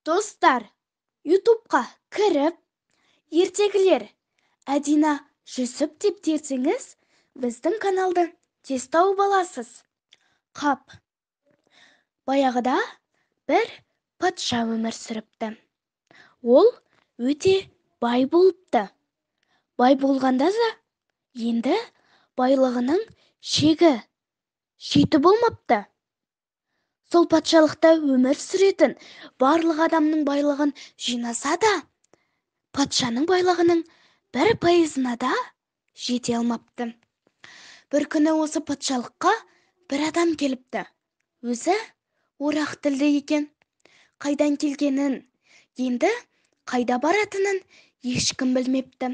Достар, ютубқа кіріп, ертегілер Әдина Жүсіп деп терсеңіз, біздің каналды тез тауып аласыз. Қап. Баяғыда бір патша өмір сүріпті. Ол өте бай болыпты. Бай болғанда да енді байлығының шегі жеті болмапты. Сол патшалықта өмір сүретін барлық адамның байлығын жинаса да, патшаның байлығының 1%-на да жете алмапты. Бір күні осы патшалыққа бір адам келіпті. Өзі орақ тілді екен. Қайдан келгенін, енді қайда баратынын ешкім білмепті.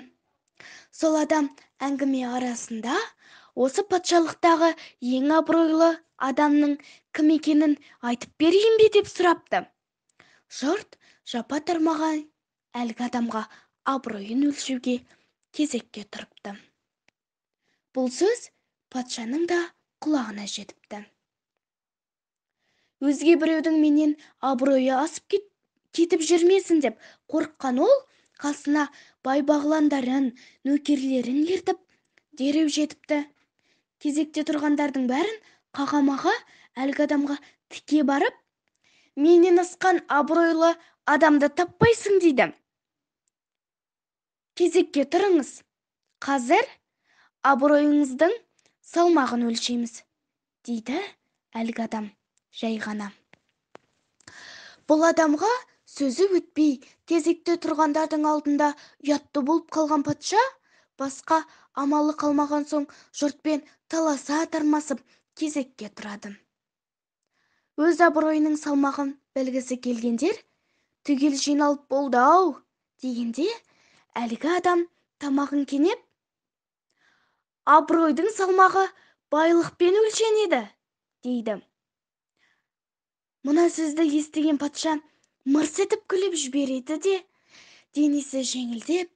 Сол адам әңгіме арасында осы патшалықтағы ең абыройлы адамның кім екенін айтып берейін бе деп сұрапты. Жұрт жапа тұрмаған әлгі адамға абыройын өлшеуге кезекке тұрыпты. Бұл сөз патшаның да құлағына жетіпті. Өзге біреудің менен абыройы асып кетіп жүрмесін деп қорыққан ол қасына бай-бағландарын, нөкерлерін ертіп, дереу жетіпті. Кезекте тұрғандардың бәрін қағамаға әлгі адамға тіке барып, менен асқан абыройлы адамды таппайсың дейді. Кезекке тұрыңыз. Қазір абыройыңыздың салмағын өлшейміз, дейді әлгі адам жай ғана. Бұл адамға сөзі өтпей, кезекте тұрғандардың алдында ұятты болып қалған патша, басқа амалы қалмаған соң жұртпен таласа тармасып кезекке тұрады. Өз абыройының салмағын білгісі келгендер түгел жиналып болды-ау дегенде, әлгі адам тамағын кенеп, абыройдың салмағы байлықпен өлшенеді дейді. Мұна сөзді естіген патша мырс етіп күліп жібереді де, денесі жеңілдеп,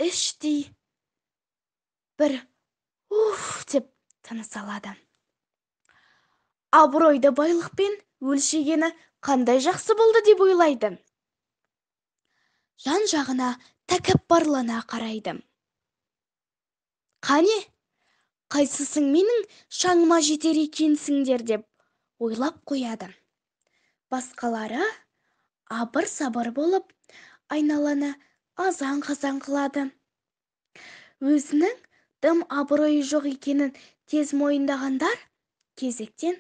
іштей бір деп тыныс алады. Абыройды байлықпен өлшегені қандай жақсы болды деп ойлайды. Жан-жағына тәкаппарлана қарайды. Қане, қайсысың менің шаңыма жетер екенсіңдер деп ойлап қояды. Басқалары абыр-сабыр болып, айналаны азан-қазан қылады. Өзінің дым абыройы жоқ екенін тез мойындағандар кезектен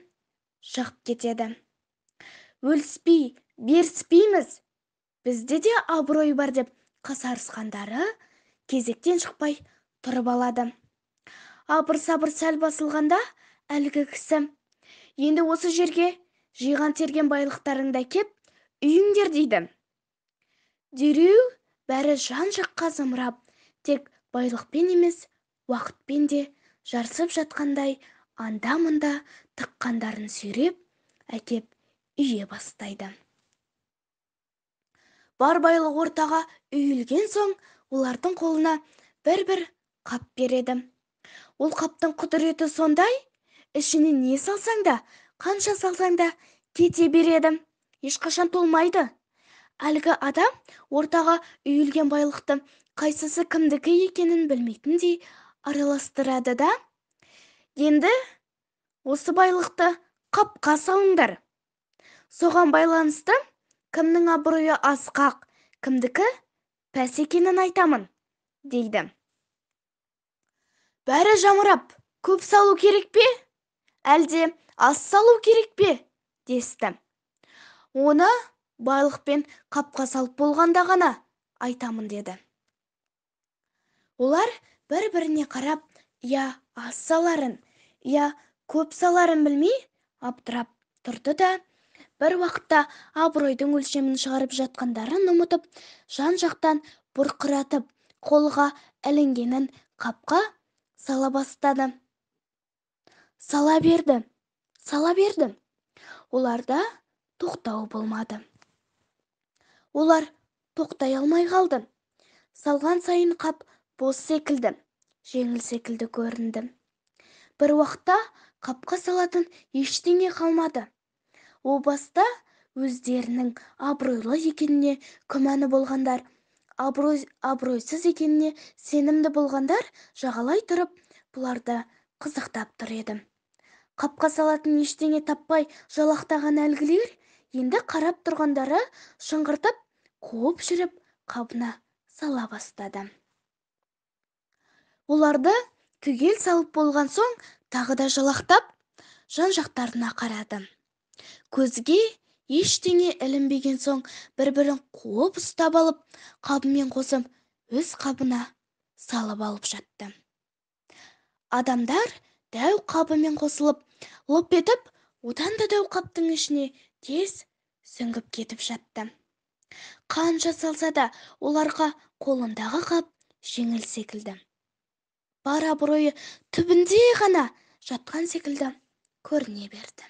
шығып кетеді. Өліспей, беріспейміз, бізде де абырой бар деп қасарысқандары кезектен шықпай тұрып алады. Абыр-сабыр сәл басылғанда әлгі кісі, енді осы жерге жиған терген байлықтарыңды кеп үйіңдер дейді. Дереу бәрі жан-жаққа зымырап, тек байлықпен емес, уақытпен де жарысып жатқандай анда-мында тыққандарын сүйреп әкеп үйе бастайды. Бар байлық ортаға үйілген соң, олардың қолына бір-бір қап береді. Ол қаптың құдіреті сондай, ішіне не салсаң да, қанша салсаң да кете береді, ешқашан толмайды. Әлгі адам ортаға үйілген байлықты қайсысы кімдікі екенін білмейтіндей араластырады да, енді осы байлықты қапқа салыңдар. Соған байланысты кімнің абыройы асқақ, кімдікі пәс екенін айтамын, дейді. Бәрі жамырап, көп салу керек пе? Әлде аз салу керек пе? Десті. Оны байлықпен қапқа салып болғанда ғана айтамын, деді. Олар бір-біріне қарап, я аз саларын, я көп саларын білмей абдырап тұрды да, бір уақытта абыройдың өлшемін шығарып жатқандарын ұмытып, жан-жақтан бұрқыратып, қолға ілінгенін қапқа сала бастады. Сала берді. Оларда тоқтау болмады. Олар тоқтай алмай қалды. Салған сайын қап бос секілді, жеңіл секілді көрінді. Бір уақытта қапқа салатын ештеңе қалмады. О баста өздерінің абыройлы екеніне күмәні болғандар, абыройсыз екеніне сенімді болғандар жағалай тұрып бұларды қызықтап тұр еді. Қапқа салатын ештеңе таппай жалақтаған әлгілер енді қарап тұрғандары шыңғыртып қуып жүріп қабына сала бастады. Оларды түгел салып болған соң тағы да жалақтап жан-жақтарына қарады. Көзге ештеңе ілінбеген соң бір-бірін қуып ұстап алып, қабымен қосып өз қабына салып алып жатты. Адамдар дәу қабымен қосылып, лып етіп, одан да дәу қаптың ішіне тез сүңгіп кетіп жатты. Қанша салса да оларға қолындағы қап жеңіл секілді. Бар абыройы түбінде ғана жатқан секілді көріне берді.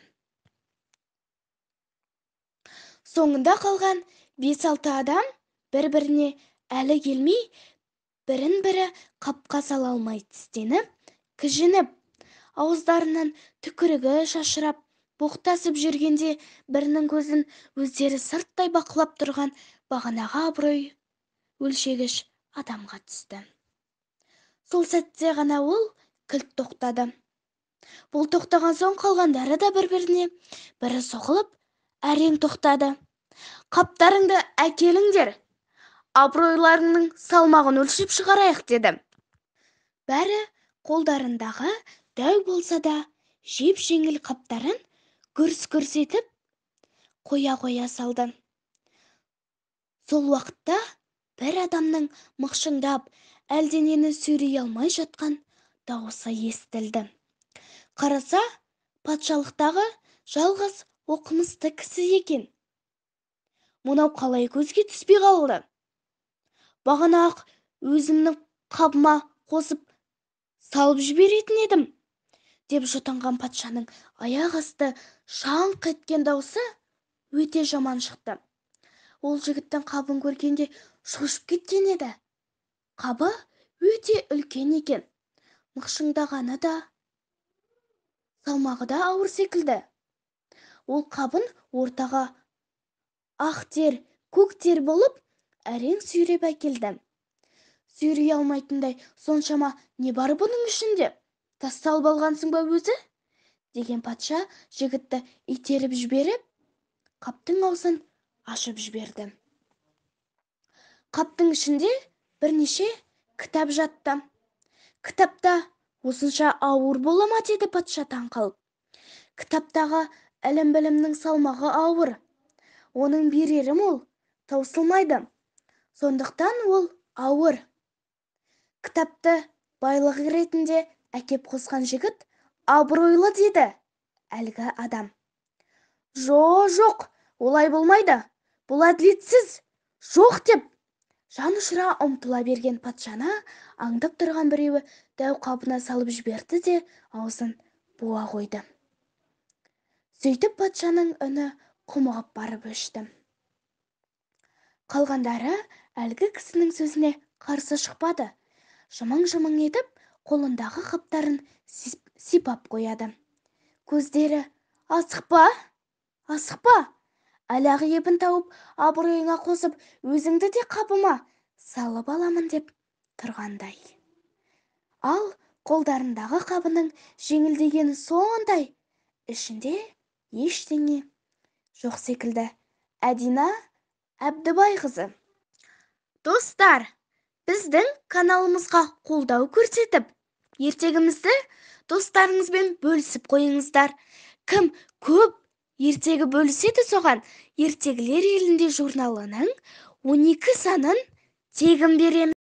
Соңында қалған 5-6 адам бір-біріне әлі келмей, бірін-бірі қапқа сала алмай тістеніп, кіжініп, ауыздарынан түкірігі шашырап, боқтасып жүргенде бірінің көзін өздері сырттай бақылап тұрған бағанағы абырой өлшегіш адамға түсті. Сол сәтте ғана ол кілт тоқтады. Бұл тоқтаған соң қалғандары да бір-біріне бірі соғылып, әрең тоқтады. Қаптарыңды әкеліңдер, абыройларыңның салмағын өлшеп шығарайық деді. Бәрі қолдарындағы дәу болса да жеп-жеңіл қаптарын гүрс-гүрс етіп қоя-қоя салды. Сол уақытта бір адамның мықшыңдап әлденені сөйлей алмай жатқан дауысы естілді. Қараса, патшалықтағы жалғыз оқымысты кісі екен. Мынау қалай көзге түспей қалды? Бағана-ақ өзімнің қабыма қосып салып жіберетін едім, деп жұтынған патшаның аяқ асты шаңқ еткен даусы өте жаман шықты. Ол жігіттің қабын көргенде шошып кеткен еді. Қабы өте үлкен екен. Мықшыңдағаны да, салмағы да ауыр секілді. Ол қабын ортаға ақ тер, көк тер болып әрең сүйреп әкелді. Сүйрей алмайтындай соншама не бар бұның ішінде? Тасталып алғансың ба өзі? Деген патша жігітті итеріп жіберіп, қаптың аузын ашып жіберді. Қаптың ішінде бірнеше кітап жатты. Кітапта осынша ауыр бола ма, деді патша таңқалып. Кітаптағы ілім-білімнің салмағы ауыр. Оның берері мол, таусылмайды. Сондықтан ол ауыр. Кітапты байлық ретінде әкеп қосқан жігіт абыройлы, деді әлгі адам. Жоқ, олай болмайды. Бұл әділетсіз. Жоқ, деп жан ұшыра ұмтыла берген патшаны аңдып тұрған біреуі дәу қабына салып жіберді де аузын буа қойды. Сөйтіп патшаның үні құмығып барып өшті. Қалғандары әлгі кісінің сөзіне қарсы шықпады. Жымың-жымың етіп қолындағы қаптарын сипап қояды. Көздері асықпа, әлі-ақ ебін тауып абыройыңа қосып, өзіңді де қабыма салып аламын деп тұрғандай. Ал қолдарындағы қабының жеңілдегені сондай, ішінде ештеңе жоқ секілді. Әдина Әбдібайқызы. Достар, біздің каналымызға қолдау көрсетіп, ертегімізді достарыңызбен бөлісіп қойыңыздар. Кім көп ертегі бөліседі, соған ертегілер елінде журналының 12 санын тегін береміз.